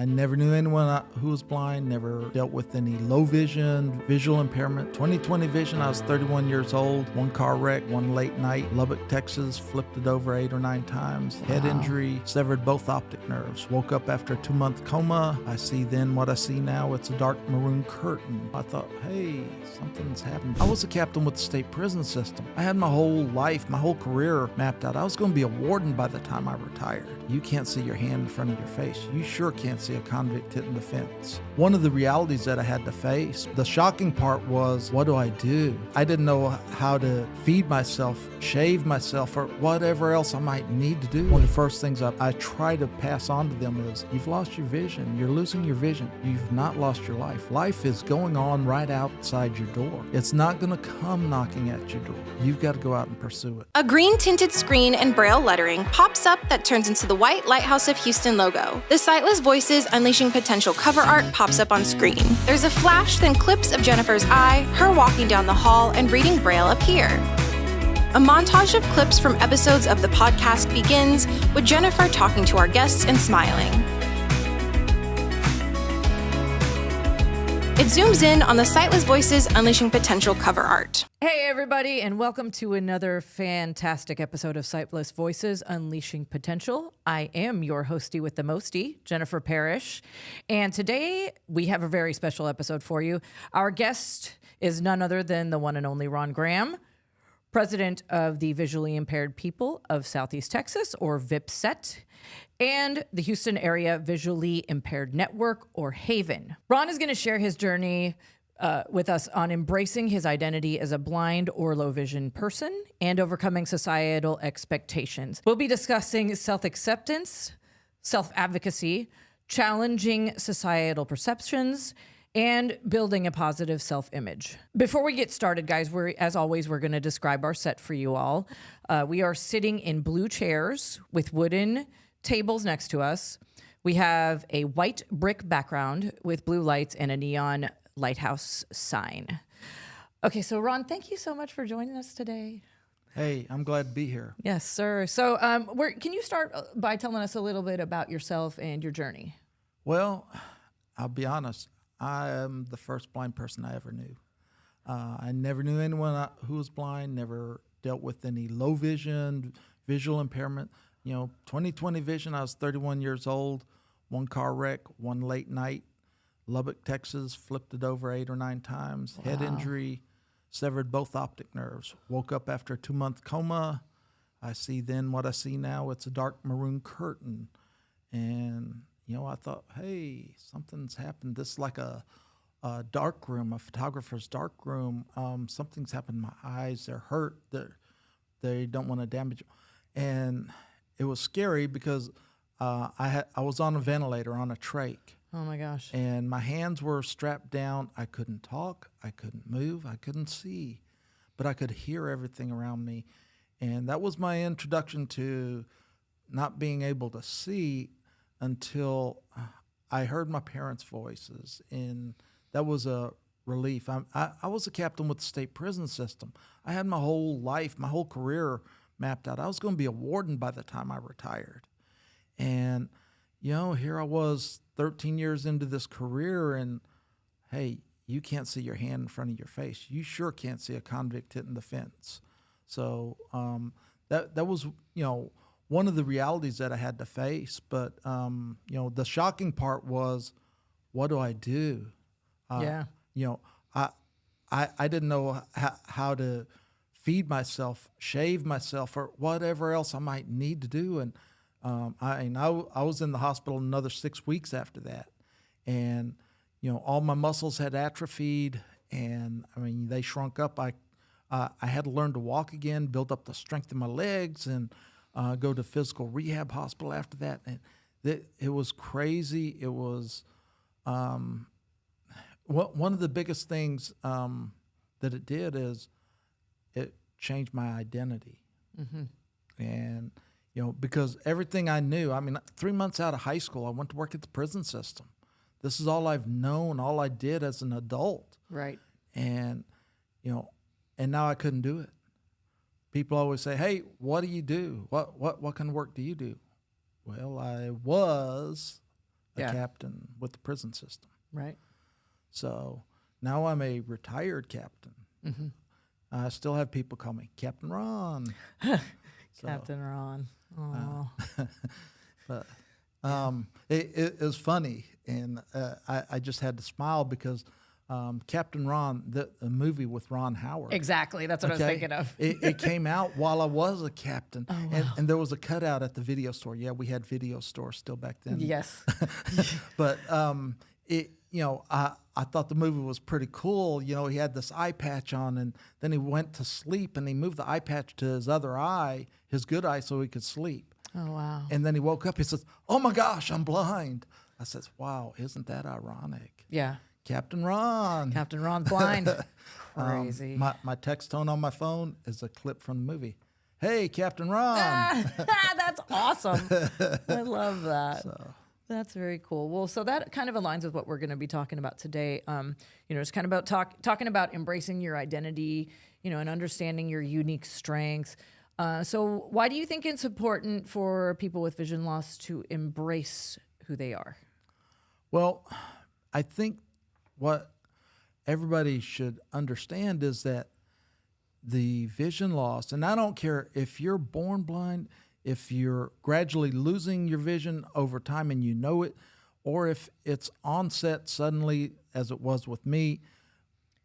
I never knew anyone who was blind, never dealt with any low vision, visual impairment. 20/20 vision, I was 31 years old, one car wreck, one late night, Lubbock, Texas, flipped it over 8 or 9 times. Head injury, severed both optic nerves. Woke up after a 2-month coma. I see then what I see now, it's a dark maroon curtain. I thought, hey, something's happened. I was a captain with the state prison system. I had my whole life, my whole career mapped out. I was going to be a warden by the time I retired. You can't see your hand in front of your face. You sure can't see a convict hitting the fence. One of the realities that I had to face, the shocking part was, what do I do? I didn't know how to feed myself, shave myself, or whatever else I might need to do. One of the first things I try to pass on to them is, you've lost your vision. You're losing your vision. You've not lost your life. Life is going on right outside your door. It's not going to come knocking at your door. You've got to go out and pursue it. A green tinted screen and braille lettering pops up that turns into the white Lighthouse of Houston logo. The Sightless Voices Unleashing Potential cover art pops up on screen. There's a flash, then clips of Jennifer's eye, her walking down the hall, and reading braille appear. A montage of clips from episodes of the podcast begins with Jennifer talking to our guests and smiling. It zooms in on the Sightless Voices Unleashing Potential cover art. Hey, everybody, and welcome to another fantastic episode of Sightless Voices Unleashing Potential. I am your hostie with the mostie, Jennifer Parrish, and today we have a very special episode for you. Our guest is none other than the one and only Ron Graham, president of the Visually Impaired People of Southeast Texas, or VIPSET, and the Houston Area Visually Impaired Network, or Haven. Ron is going to share his journey with us on embracing his identity as a blind or low vision person and overcoming societal expectations. We'll be discussing self-acceptance, self-advocacy, challenging societal perceptions, and building a positive self-image. Before we get started, guys, as always, we're going to describe our set for you all. We are sitting in blue chairs with wooden tables next to us. We have a white brick background with blue lights and a neon Lighthouse sign. Okay, so Ron, thank you so much for joining us today. Hey, I'm glad to be here. Yes, sir. So can you start by telling us a little bit about yourself and your journey? Well, I'll be honest. I am the first blind person I ever knew. I never knew anyone who was blind, never dealt with any low vision, visual impairment. 20/20 vision, I was 31 years old, one car wreck, one late night, Lubbock, Texas, flipped it over 8 or 9 times. Wow. Head injury, severed both optic nerves. Woke up after a 2-month coma. I see then what I see now, it's a dark maroon curtain. And I thought, hey, something's happened. This is like a dark room, a photographer's dark room. Something's happened to my eyes. They're hurt. They don't want to damage them. And it was scary because I was on a ventilator, on a trach. Oh, my gosh. And my hands were strapped down. I couldn't talk. I couldn't move. I couldn't see. But I could hear everything around me. And that was my introduction to not being able to see until I heard my parents' voices, and that was a relief. I was a captain with the state prison system. I had my whole life, my whole career mapped out. I was going to be a warden by the time I retired. And, here I was 13 years into this career, and, hey, you can't see your hand in front of your face. You sure can't see a convict hitting the fence. So that was, one of the realities that I had to face. But, the shocking part was, what do I do? I didn't know how to feed myself, shave myself, or whatever else I might need to do. And I was in the hospital another 6 weeks after that. And, all my muscles had atrophied, and, they shrunk up. I had to learn to walk again, build up the strength in my legs, and go to physical rehab hospital after that. And it was crazy. It was one of the biggest things that it did is it changed my identity. Mm-hmm. And, because everything I knew, 3 months out of high school, I went to work at the prison system. This is all I've known, all I did as an adult. Right. And, and now I couldn't do it. People always say, hey, what do you do? What kind of work do you do? Well, I was a Yeah. captain with the prison system. Right. So now I'm a retired captain. Mm-hmm. I still have people call me Captain Ron. So, Captain Ron. Oh. but it was funny, and I just had to smile because Captain Ron, the movie with Ron Howard. Exactly. That's what I was thinking of. it came out while I was a captain, Oh, wow. and there was a cutout at the video store. Yeah, we had video stores still back then. Yes. But I thought the movie was pretty cool. You know, he had this eye patch on, and then he went to sleep, and he moved the eye patch to his other eye, his good eye, so he could sleep. Oh, wow. And then he woke up. He says, "Oh my gosh, I'm blind." I says, "Wow, isn't that ironic?" Yeah. Captain Ron. Captain Ron's blind. Crazy. My text tone on my phone is a clip from the movie. Hey, Captain Ron. That's awesome. I love that. So. That's very cool. Well, so that kind of aligns with what we're going to be talking about today. It's kind of about talking about embracing your identity, and understanding your unique strengths. So why do you think it's important for people with vision loss to embrace who they are? Well, I think what everybody should understand is that the vision loss, and I don't care if you're born blind, if you're gradually losing your vision over time and you know it, or if it's onset suddenly, as it was with me,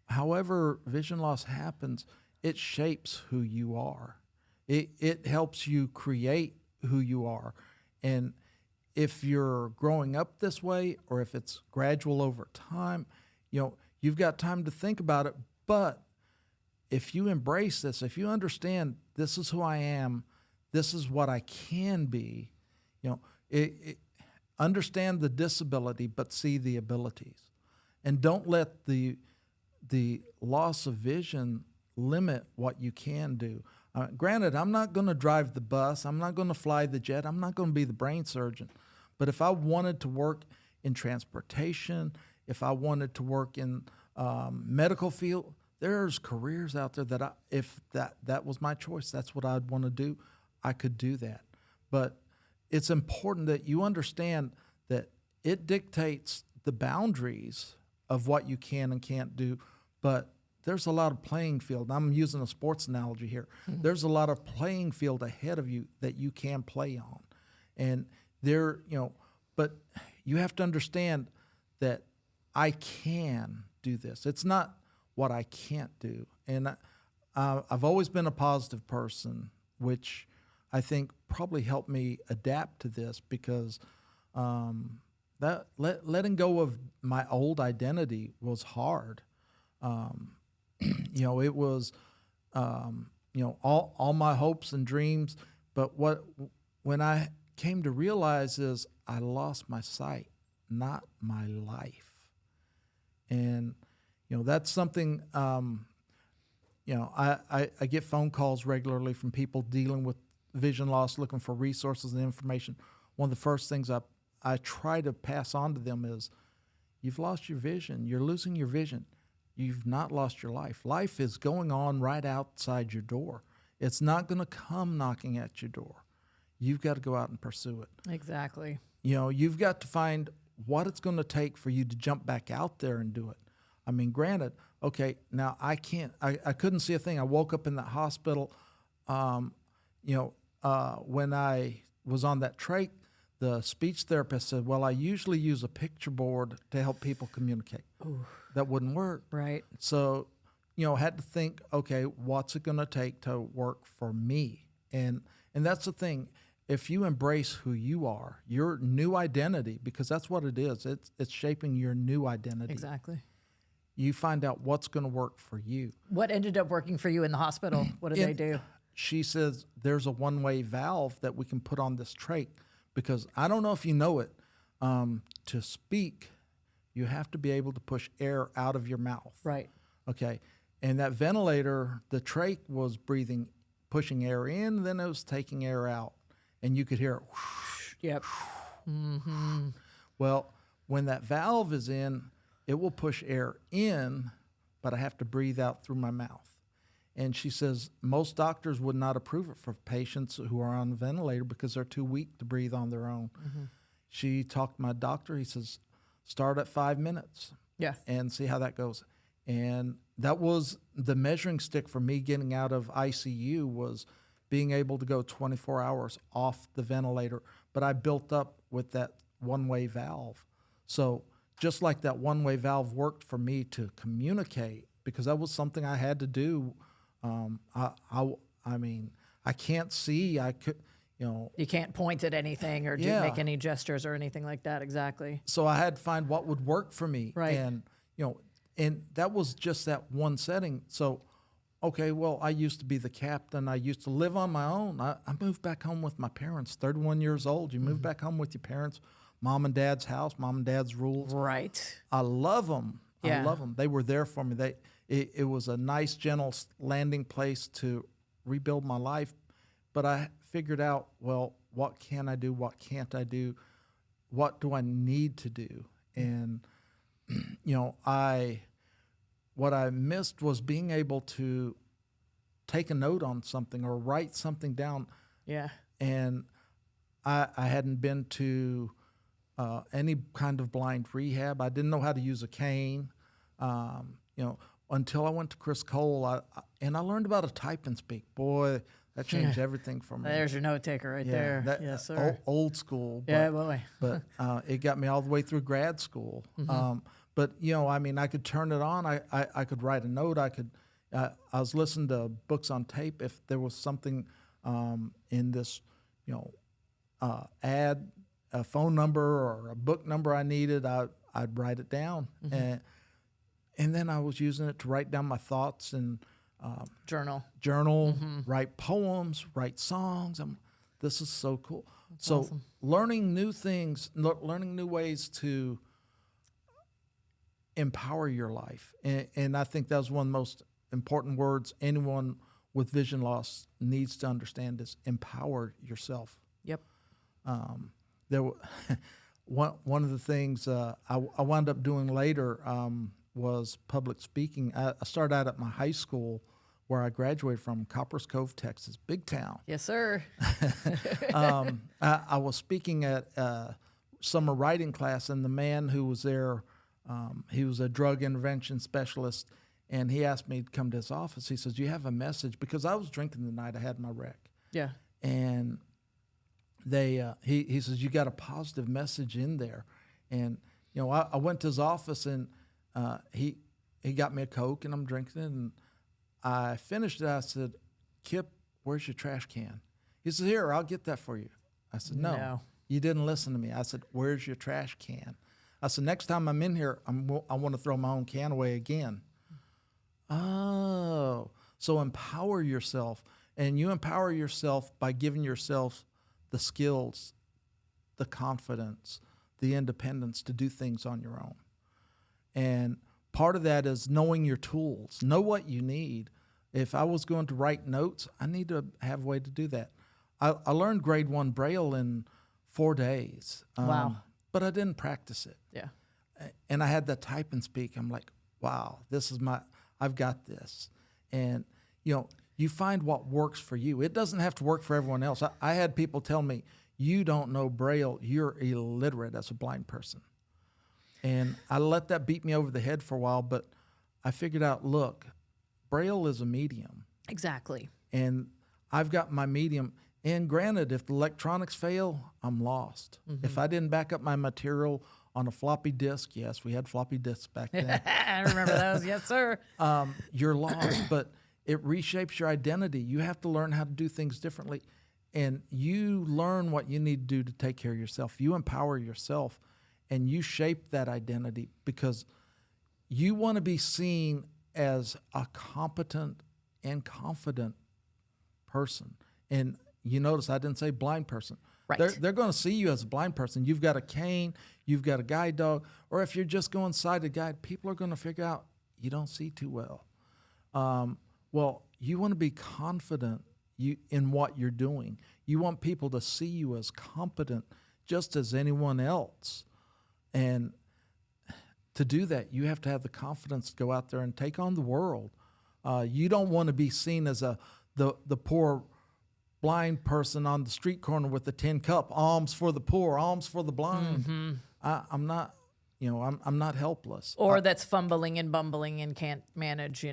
however vision loss happens, it shapes who you are. It helps you create who you are. And if you're growing up this way, or if it's gradual over time, you've got time to think about it. But if you embrace this, if you understand this is who I am, this is what I can be, understand the disability, but see the abilities. And don't let the loss of vision limit what you can do. Granted, I'm not going to drive the bus. I'm not going to fly the jet. I'm not going to be the brain surgeon. But if I wanted to work in transportation, if I wanted to work in medical field, there's careers out there if that was my choice, that's what I'd want to do, I could do that. But it's important that you understand that it dictates the boundaries of what you can and can't do, but there's a lot of playing field. I'm using a sports analogy here. Mm-hmm. There's a lot of playing field ahead of you that you can play on. And but you have to understand that I can do this. It's not what I can't do. And I've always been a positive person, which I think probably helped me adapt to this because letting go of my old identity was hard. It was, all my hopes and dreams. But when I came to realize is I lost my sight, not my life. And, that's something, I get phone calls regularly from people dealing with vision loss, looking for resources and information. One of the first things I try to pass on to them is, you've lost your vision. You're losing your vision. You've not lost your life. Life is going on right outside your door. It's not going to come knocking at your door. You've got to go out and pursue it. Exactly. You've got to find what it's going to take for you to jump back out there and do it. I mean, granted, okay, now I couldn't see a thing. I woke up in the hospital, when I was on that trach, the speech therapist said, well, I usually use a picture board to help people communicate. Ooh. That wouldn't work. Right. So, had to think, okay, what's it going to take to work for me? And that's the thing. If you embrace who you are, your new identity, because that's what it is. It's shaping your new identity. Exactly. You find out what's going to work for you. What ended up working for you in the hospital? What did they do? She says there's a one-way valve that we can put on this trach, because I don't know if you know it, to speak, you have to be able to push air out of your mouth. Right. Okay. And that ventilator, the trach was pushing air in, then it was taking air out. And you could hear it. Whoosh, yep. Mm-hmm. Well, when that valve is in, it will push air in, but I have to breathe out through my mouth. And she says most doctors would not approve it for patients who are on a ventilator because they're too weak to breathe on their own. Mm-hmm. she talked to my doctor. He says, start at 5 minutes. Yeah. And see how that goes. And that was the measuring stick for me getting out of ICU, was being able to go 24 hours off the ventilator. But I built up with that one-way valve. So just like that one-way valve worked for me to communicate, because that was something I had to do. I mean, I can't see. I could, You can't point at anything or make any gestures or anything like that. Exactly. So I had to find what would work for me. Right. And, and that was just that one setting. So, okay, well, I used to be the captain. I used to live on my own. I moved back home with my parents, 31 years old. You move back home with your parents, mom and dad's house, mom and dad's rules. Right. I love them. Yeah. I love them. They were there for me. It was a nice, gentle landing place to rebuild my life. But I figured out, well, what can I do? What can't I do? What do I need to do? And, what I missed was being able to take a note on something or write something down. Yeah. And I hadn't been to any kind of blind rehab. I didn't know how to use a cane, until I went to Chris Cole. And I learned about a type and speak. Boy, that changed everything for me. There's your note taker right there. Yes, sir. Old school. But, Yeah, boy. but it got me all the way through grad school. But I could turn it on. I could write a note. I was listening to books on tape. If there was something in this, ad, a phone number or a book number I needed, I'd write it down. And then I was using it to write down my thoughts and Journal, write poems, write songs. This is so cool. That's awesome. Learning new things, learning new ways to empower your life. And I think that was one of the most important words anyone with vision loss needs to understand, is empower yourself. Yep. One of the things I wound up doing later was public speaking. I started out at my high school where I graduated from, Coppers Cove, Texas, big town. Yes, sir. I was speaking at a summer writing class, and the man who was there, he was a drug intervention specialist, and he asked me to come to his office. He says, "Do you have a message?" Because I was drinking the night I had my wreck. Yeah. And he says, "You got a positive message in there." And I went to his office, and he got me a Coke, and I'm drinking it, and I finished it. I said, "Kip, where's your trash can?" He said, "Here, I'll get that for you." I said, No, you didn't listen to me. I said, "Where's your trash can?" I said, "Next time I'm in here, I want to throw my own can away again." Oh, so empower yourself. And you empower yourself by giving yourself the skills, the confidence, the independence to do things on your own. And part of that is knowing your tools. Know what you need. If I was going to write notes, I need to have a way to do that. I learned grade 1 Braille in 4 days. Wow. But I didn't practice it. Yeah. And I had that type and speak. I'm like, wow, I've got this. And, you find what works for you. It doesn't have to work for everyone else. I had people tell me, "You don't know Braille. You're illiterate as a blind person." And I let that beat me over the head for a while, but I figured out, look, Braille is a medium. Exactly. And I've got my medium. And granted, if the electronics fail, I'm lost. If I didn't back up my material on a floppy disk, yes, we had floppy disks back then. I remember those. Yes, sir. You're lost, but it reshapes your identity. You have to learn how to do things differently. And you learn what you need to do to take care of yourself. You empower yourself, and you shape that identity, because you want to be seen as a competent and confident person. And you notice I didn't say blind person. Right. They're going to see you as a blind person. You've got a cane, you've got a guide dog, or if you're just going sighted guide, people are going to figure out you don't see too well. Well, you want to be confident in what you're doing. You want people to see you as competent, just as anyone else. And to do that, you have to have the confidence to go out there and take on the world. You don't want to be seen as the poor blind person on the street corner with the tin cup, alms for the poor, alms for the blind. I'm not, I'm not helpless. Or that's fumbling and bumbling and can't manage,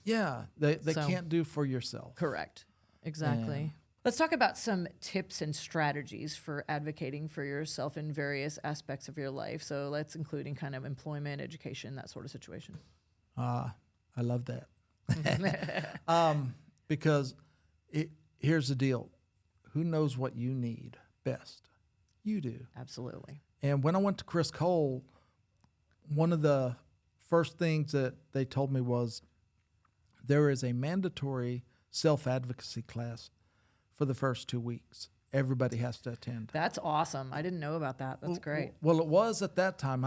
Yeah, they can't do for yourself. Correct. Exactly. Let's talk about some tips and strategies for advocating for yourself in various aspects of your life. So let's including kind of employment, education, that sort of situation. I love that. Because here's the deal. Who knows what you need best? You do. Absolutely. And when I went to Chris Cole, one of the first things that they told me was there is a mandatory self-advocacy class for the first 2 weeks. Everybody has to attend. That's awesome. I didn't know about that. That's great. Well, it was at that time.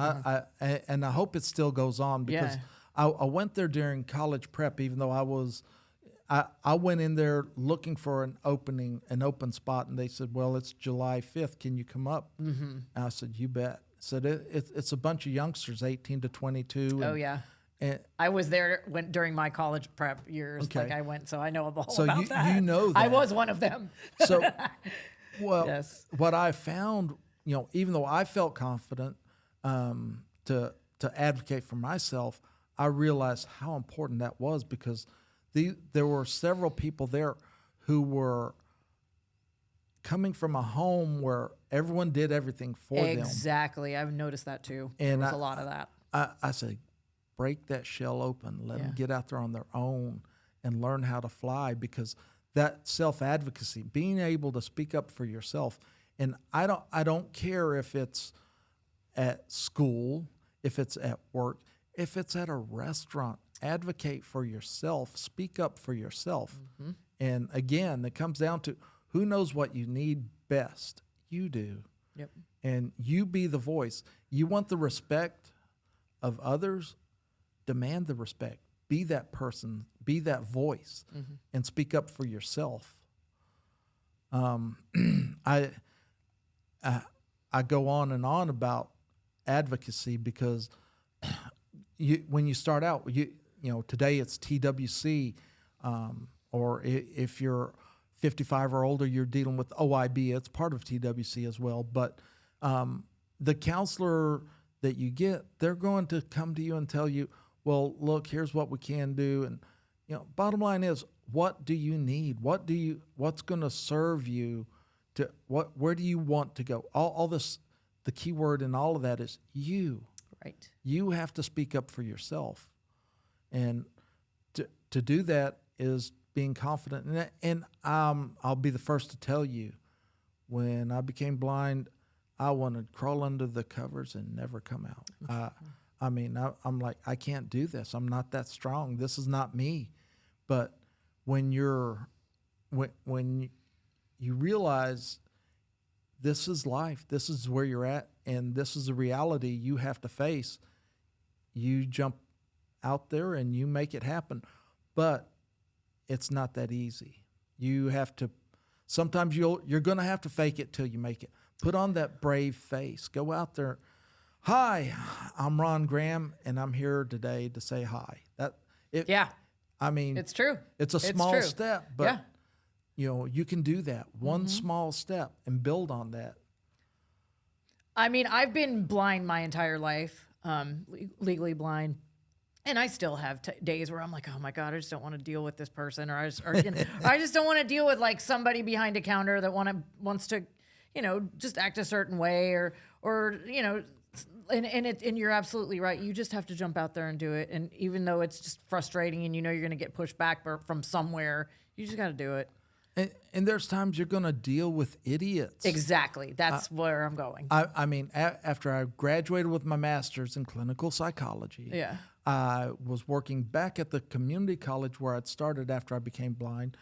And I hope it still goes on because I went there during college prep, even though I went in there looking for an open spot, and they said, well, it's July 5th. Can you come up? And I said, you bet. Said it's a bunch of youngsters, 18 to 22. Oh, yeah. And I was there during my college prep years. Okay. Like I went, so I know about so about that. You know that. I was one of them. So, well, yes. What I found, even though I felt confident to advocate for myself, I realized how important that was because there were several people there who were coming from a home where everyone did everything for them. Exactly. I've noticed that too. And there was a lot of that. I say, break that shell open. Let them get out there on their own and learn how to fly because that self-advocacy, being able to speak up for yourself. And I don't care if it's at school, if it's at work, if it's at a restaurant, advocate for yourself, speak up for yourself. And again, it comes down to who knows what you need best. You do. Yep. And you be the voice. You want the respect of others, demand the respect. Be that person, be that voice, and speak up for yourself. I go on and on about advocacy because when you start out, today it's TWC, or if you're 55 or older, you're dealing with OIB. It's part of TWC as well. But the counselor that you get, they're going to come to you and tell you, well, look, here's what we can do. And, bottom line is, what do you need? What's going to serve you where do you want to go? All this, the key word in all of that is you. Right. You have to speak up for yourself. And to do that is being confident. And I'll be the first to tell you, when I became blind, I wanted to crawl under the covers and never come out. I'm like, I can't do this. I'm not that strong. This is not me. But when you realize this is life, this is where you're at, and this is the reality you have to face, you jump out there and you make it happen. But it's not that easy. You have to, sometimes you're going to have to fake it till you make it. Put on that brave face. Go out there. Hi, I'm Ron Graham, and I'm here today to say hi. It's true. It's a small step, but you can do that. One small step and build on that. I mean, I've been blind my entire life, legally blind. And I still have days where I'm like, oh my God, I just don't want to deal with this person, or I just don't want to deal with like somebody behind a counter that wants to, just act a certain way, or and you're absolutely right. You just have to jump out there and do it. And even though it's just frustrating, and you're going to get pushed back from somewhere, you just got to do it. And there's times you're going to deal with idiots. Exactly. That's where I'm going. After I graduated with my master's in clinical psychology, I was working back at the community college where I'd started after I became blind,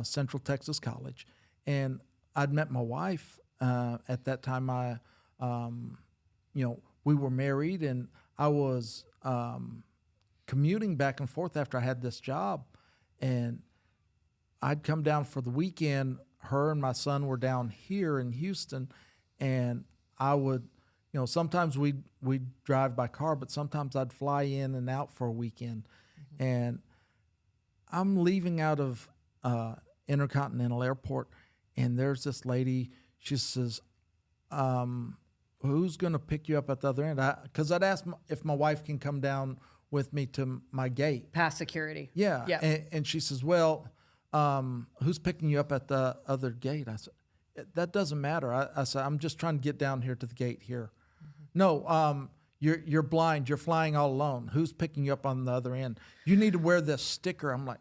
Central Texas College. And I'd met my wife at that time. We were married, and I was commuting back and forth after I had this job. And I'd come down for the weekend. Her and my son were down here in Houston, and I would, sometimes we'd drive by car, but sometimes I'd fly in and out for a weekend. And I'm leaving out of Intercontinental Airport, and there's this lady. She says, "Who's going to pick you up at the other end?" Because I'd asked if my wife can come down with me to my gate. Past security. Yeah. Yeah. And she says, "Well, who's picking you up at the other gate?" I said, "That doesn't matter." I said, "I'm just trying to get down here to the gate here." No, you're blind. You're flying all alone. Who's picking you up on the other end? You need to wear this sticker. I'm like,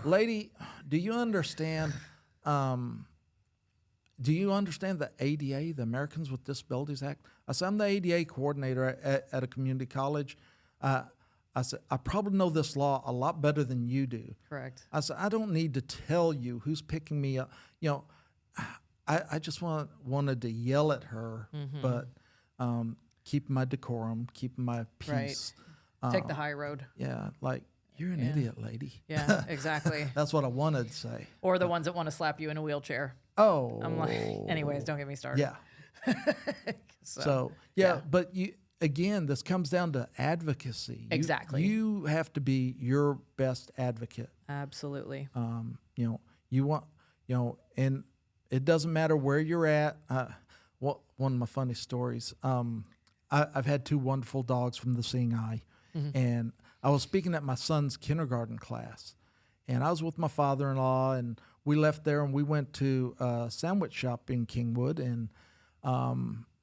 lady, do you understand? Do you understand the ADA, the Americans with Disabilities Act? I said, I'm the ADA coordinator at a community college. I said, I probably know this law a lot better than you do. Correct. I said, I don't need to tell you who's picking me up. I just wanted to yell at her, but keeping my decorum, keeping my peace. Right. Take the high road. Yeah, like, you're an idiot, lady. Yeah, exactly. That's what I wanted to say. Or the ones that want to slap you in a wheelchair. Oh. I'm like, anyways, don't get me started. Yeah. So, but again, this comes down to advocacy. Exactly. You have to be your best advocate. Absolutely. You want, and it doesn't matter where you're at. One of my funny stories, I've had 2 wonderful dogs from the Seeing Eye, and I was speaking at my son's kindergarten class, and I was with my father-in-law, and we left there and we went to a sandwich shop in Kingwood, and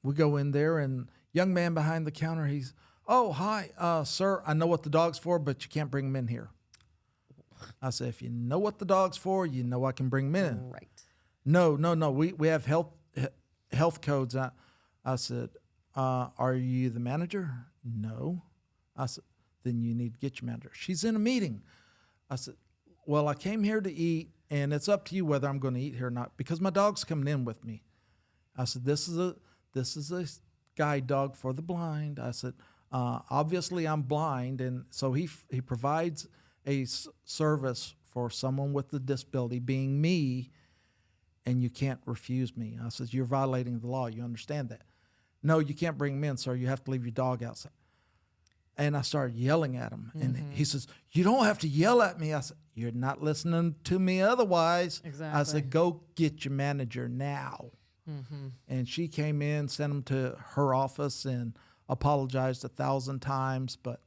we go in there, and young man behind the counter, he's, "Oh, hi, sir, I know what the dog's for, but you can't bring him in here." I said, "If you know what the dog's for, you know I can bring him in." Right. No, we have health codes. I said, "Are you the manager?" "No." I said, "Then you need to get your manager." "She's in a meeting." I said, "Well, I came here to eat, and it's up to you whether I'm going to eat here or not, because my dog's coming in with me." I said, This is a guide dog for the blind." I said, "Obviously I'm blind, and so he provides a service for someone with a disability, being me, and you can't refuse me." I said, "You're violating the law. You understand that?" "No, you can't bring him in, sir. You have to leave your dog outside." And I started yelling at him. And he says, "You don't have to yell at me." I said, "You're not listening to me otherwise." Exactly. I said, "Go get your manager now." And she came in, sent him to her office, and apologized 1,000 times. But,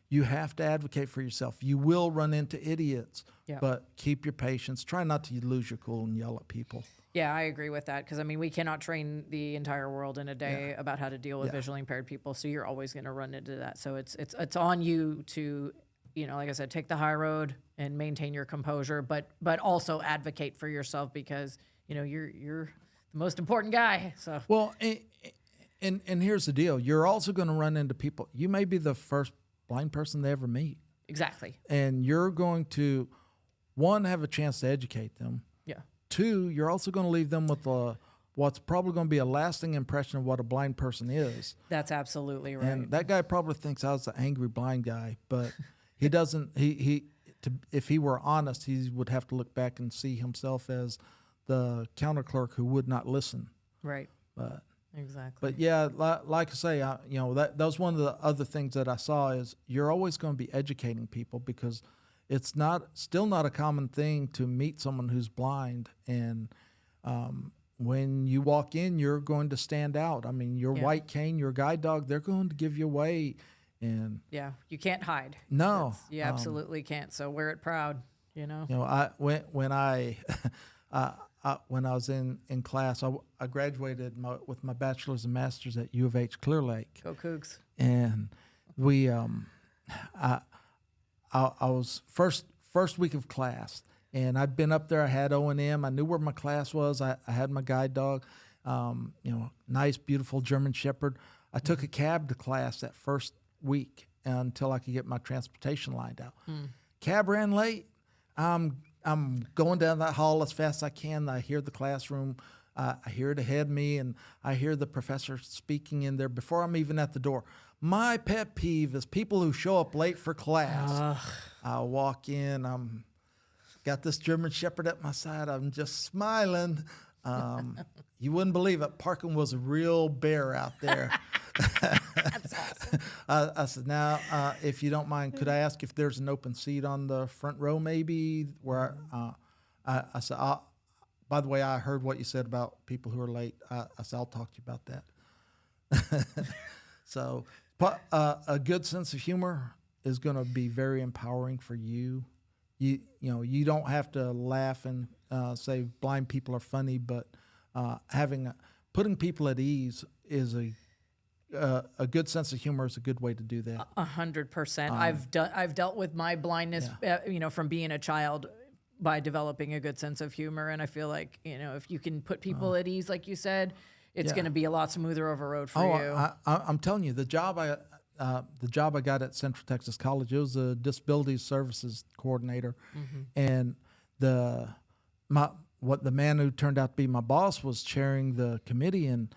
you have to advocate for yourself. You will run into idiots, but keep your patience. Try not to lose your cool and yell at people. Yeah, I agree with that, because we cannot train the entire world in a day about how to deal with visually impaired people. So you're always going to run into that. So it's on you to, like I said, take the high road and maintain your composure, but also advocate for yourself, because you're the most important guy. So well, and here's the deal: you're also going to run into people. You may be the first blind person they ever meet. Exactly. And you're going to, one, have a chance to educate them. Yeah. 2, you're also going to leave them with what's probably going to be a lasting impression of what a blind person is. That's absolutely right. And that guy probably thinks I was the angry blind guy, but he doesn't. If he were honest, he would have to look back and see himself as the counter clerk who would not listen. Right. But exactly. But yeah, like I say, that was one of the other things that I saw is you're always going to be educating people, because it's still not a common thing to meet someone who's blind, and when you walk in, you're going to stand out. Your white cane, your guide dog, they're going to give you away, and you can't hide. No, you absolutely can't. So wear it proud. When I was in class, I graduated with my bachelor's and master's at U of H Clear Lake. Go Cougs. And we, I was first week of class, and I'd been up there. I had O&M. I knew where my class was. I had my guide dog, nice, beautiful German Shepherd. I took a cab to class that first week until I could get my transportation lined out. Cab ran late. I'm going down that hall as fast as I can. I hear the classroom. I hear it ahead of me, and I hear the professor speaking in there before I'm even at the door. My pet peeve is people who show up late for class. I walk in. Got this German Shepherd at my side. I'm just smiling. You wouldn't believe it. Parking was a real bear out there. That's awesome. I said, "Now, if you don't mind, could I ask if there's an open seat on the front row, maybe?" Where I said, By the way, I heard what you said about people who are late. I said, I'll talk to you about that. So, but a good sense of humor is going to be very empowering for you. You know, you don't have to laugh and say blind people are funny, but putting people at ease is a good sense of humor is a good way to do that. 100%. I've dealt with my blindness, from being a child by developing a good sense of humor, and I feel like if you can put people at ease, like you said, it's going to be a lot smoother of a road for you. I'm telling you, the job I got at Central Texas College, it was a disability services coordinator, and the man who turned out to be my boss was chairing the committee, and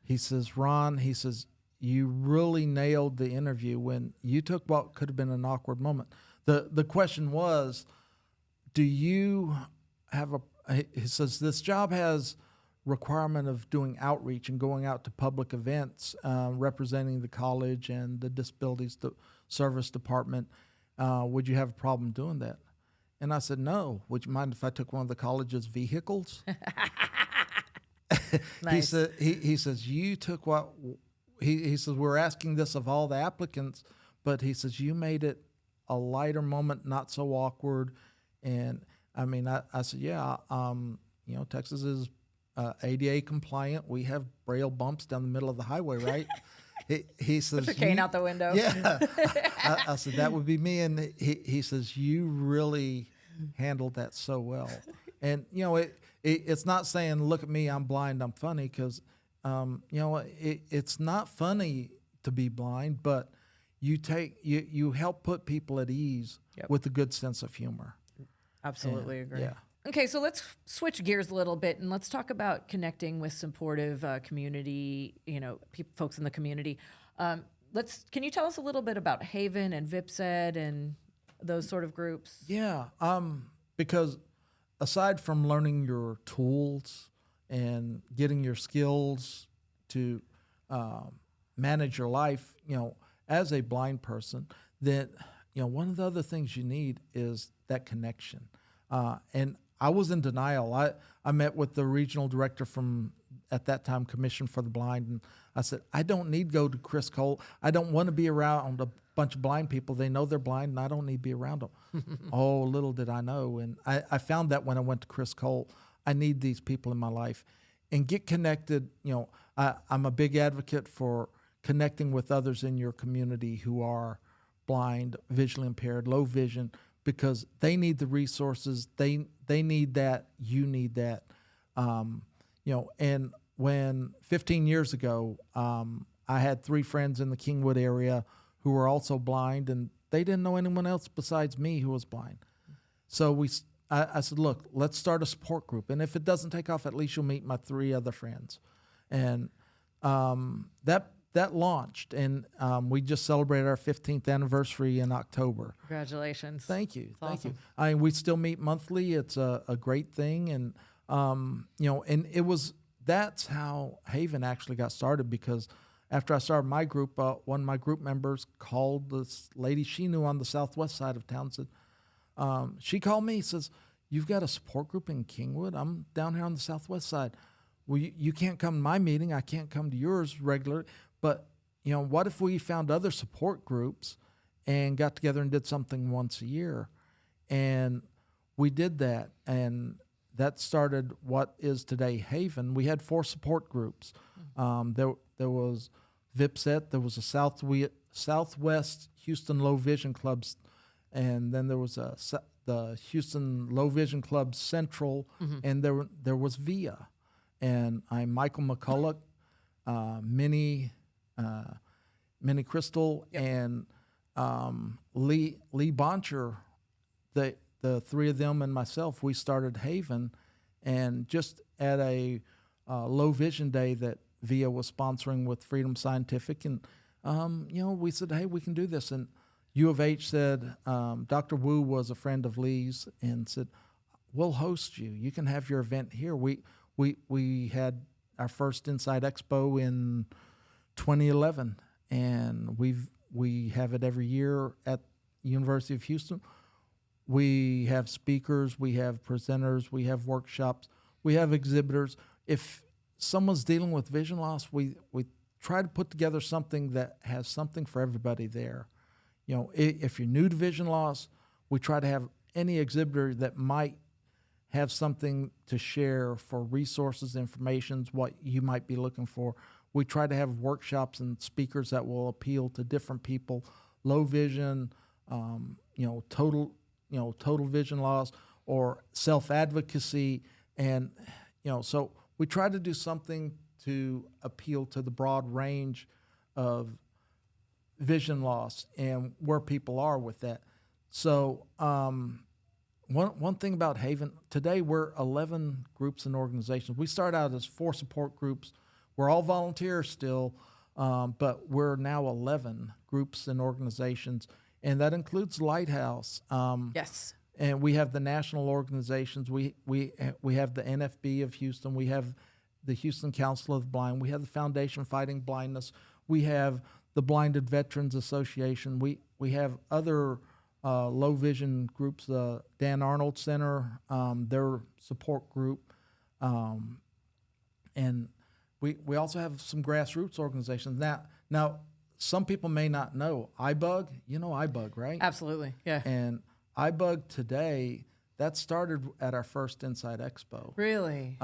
he says, Ron, he says, you really nailed the interview when you took what could have been an awkward moment. The question was, do you have he says, this job has requirement of doing outreach and going out to public events, representing the college and the disabilities service department. Would you have a problem doing that? And I said, no. Would you mind if I took one of the college's vehicles? Nice. He says, you took what he says, we're asking this of all the applicants, but he says, you made it a lighter moment, not so awkward. And I mean, I said, yeah, Texas is ADA compliant. We have braille bumps down the middle of the highway, right? He says, Put the cane out the window. Yeah. I said, that would be me. And he says, you really handled that so well. And, it's not saying, look at me, I'm blind, I'm funny, because, it's not funny to be blind, but you help put people at ease with a good sense of humor. Absolutely agree. Yeah. Okay, so let's switch gears a little bit and let's talk about connecting with supportive community, folks in the community. Can you tell us a little bit about Haven and VIPSET and those sort of groups? Yeah, because aside from learning your tools and getting your skills to manage your life, as a blind person, that one of the other things you need is that connection. And I was in denial. I met with the regional director from, at that time, Commission for the Blind, and I said, I don't need to go to Chris Cole. I don't want to be around a bunch of blind people. They know they're blind, and I don't need to be around them. Oh, little did I know. And I found that when I went to Chris Cole, I need these people in my life. And get connected. I'm a big advocate for connecting with others in your community who are blind, visually impaired, low vision, because they need the resources, they need that, you need that. And when 15 years ago, I had 3 friends in the Kingwood area who were also blind, and they didn't know anyone else besides me who was blind. So I said, look, let's start a support group, and if it doesn't take off, at least you'll meet my 3 other friends. And that launched, and we just celebrated our 15th anniversary in October. Congratulations. Thank you. That's Thank awesome. you. We still meet monthly. It's a great thing. And, and that's how Haven actually got started, because after I started my group, one of my group members called this lady she knew on the southwest side of town, said, she called me, says, you've got a support group in Kingwood? I'm down here on the southwest side. Well, you can't come to my meeting. I can't come to yours regularly. But, what if we found other support groups and got together and did something once a year? And we did that. And that started what is today Haven. We had 4 support groups. There was VIPSET. There was a Southwest Houston Low Vision Clubs. And then there was the Houston Low Vision Club Central. And there was VIA. And I'm Michael McCulloch, Minnie Crystal, and Lee Boncher. The 3 of them and myself, we started Haven, and just at a low vision day that VIA was sponsoring with Freedom Scientific, and we said, hey, we can do this. And U of H said, Dr. Wu was a friend of Lee's, and said, we'll host you. You can have your event here. We had our first Inside Expo in 2011, and we have it every year at University of Houston. We have speakers, we have presenters, we have workshops. we have exhibitors. If someone's dealing with vision loss, we try to put together something that has something for everybody there. You know, if you're new to vision loss, we try to have any exhibitor that might have something to share for resources, information, what you might be looking for. We try to have workshops and speakers that will appeal to different people, low vision, total vision loss, or self-advocacy. And, so we try to do something to appeal to the broad range of vision loss and where people are with that. So one thing about Haven, today we're 11 groups and organizations. We start out as 4 support groups. We're all volunteers still, but we're now 11 groups and organizations, and that includes Lighthouse. Yes. And we have the national organizations. We have the NFB of Houston. We have the Houston Council of the Blind. We have the Foundation Fighting Blindness. We have the Blinded Veterans Association. We have other low vision groups, the Dan Arnold Center, their support group, and we also have some grassroots organizations. Now some people may not know iBug. You know iBug, right? Absolutely, yeah. And iBug today, that started at our first Inside Expo. Really?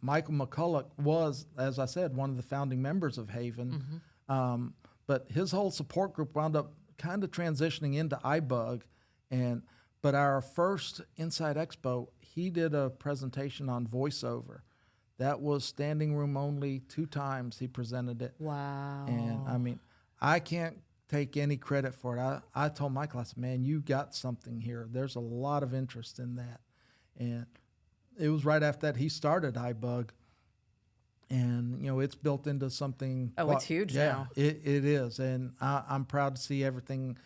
Michael McCulloch was, as I said, one of the founding members of Haven, but his whole support group wound up kind of transitioning into iBug. But our first Inside Expo, he did a presentation on voiceover. That was standing room only. 2 times he presented it. Wow. And I mean, I can't take any credit for it. I told Michael, I said, man, you got something here. There's a lot of interest in that. And it was right after that he started iBug. And, it's built into something. Oh, it's huge now. It is. And I'm proud to see everything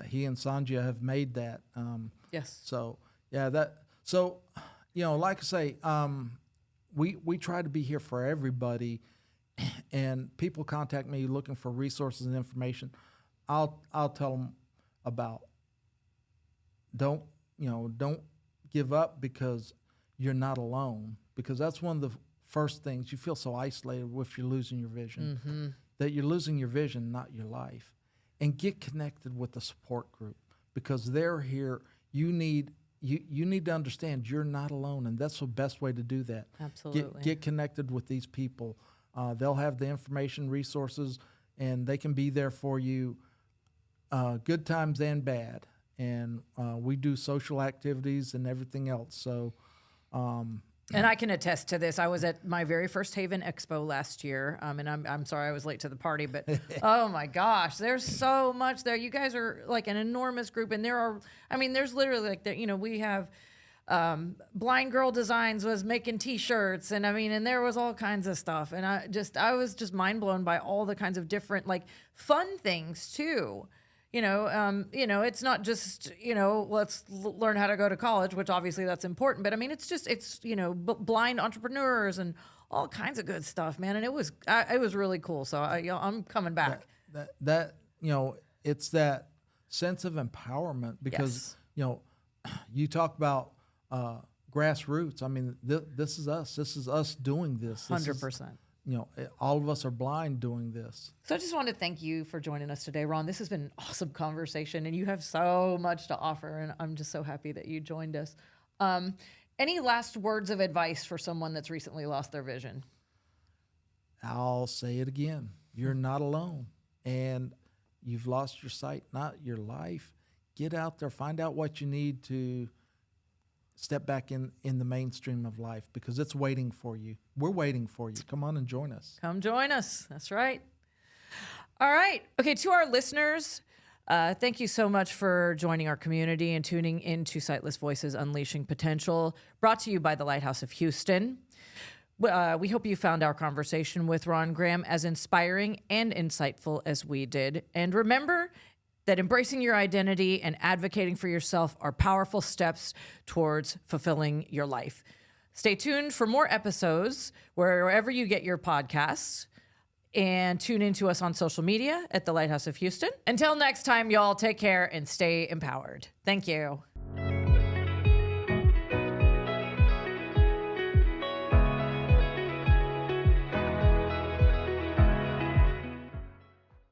he and Sanjay have made that. Yes. So, like I say, we try to be here for everybody. And people contact me looking for resources and information. I'll tell them about don't give up because you're not alone, because that's one of the first things. You feel so isolated if you're losing your vision, that you're losing your vision, not your life. And get connected with the support group, because they're here. You need to understand you're not alone, and that's the best way to do that. Absolutely. Get connected with these people. They'll have the information, resources, and they can be there for you, good times and bad. And we do social activities and everything else. So, and I can attest to this. I was at my very first Haven Expo last year, and I'm sorry I was late to the party, but oh my gosh, there's so much there. You guys are like an enormous group, and there's literally we have Blind Girl Designs was making T-shirts, and and there was all kinds of stuff, and I was just mind blown by all the kinds of different fun things too. It's not just, let's learn how to go to college, which obviously that's important, but it's blind entrepreneurs and all kinds of good stuff, man. And it was really cool. So I'm coming back. It's that sense of empowerment, because, you talk about grassroots. This is us. This is us doing this. 100%. All of us are blind doing this. So I just want to thank you for joining us today, Ron. This has been an awesome conversation, and you have so much to offer, and I'm just so happy that you joined us. Any last words of advice for someone that's recently lost their vision? I'll say it again. You're not alone, and you've lost your sight, not your life. Get out there, find out what you need to step back in the mainstream of life, because it's waiting for you. We're waiting for you. Come on and join us. Come join us. That's right. All right. Okay, to our listeners, thank you so much for joining our community and tuning into Sightless Voices Unleashing Potential, brought to you by the Lighthouse of Houston. We hope you found our conversation with Ron Graham as inspiring and insightful as we did. And remember that embracing your identity and advocating for yourself are powerful steps towards fulfilling your life. Stay tuned for more episodes wherever you get your podcasts, and tune into us on social media at the Lighthouse of Houston. Until next time, y'all, take care and stay empowered. Thank you.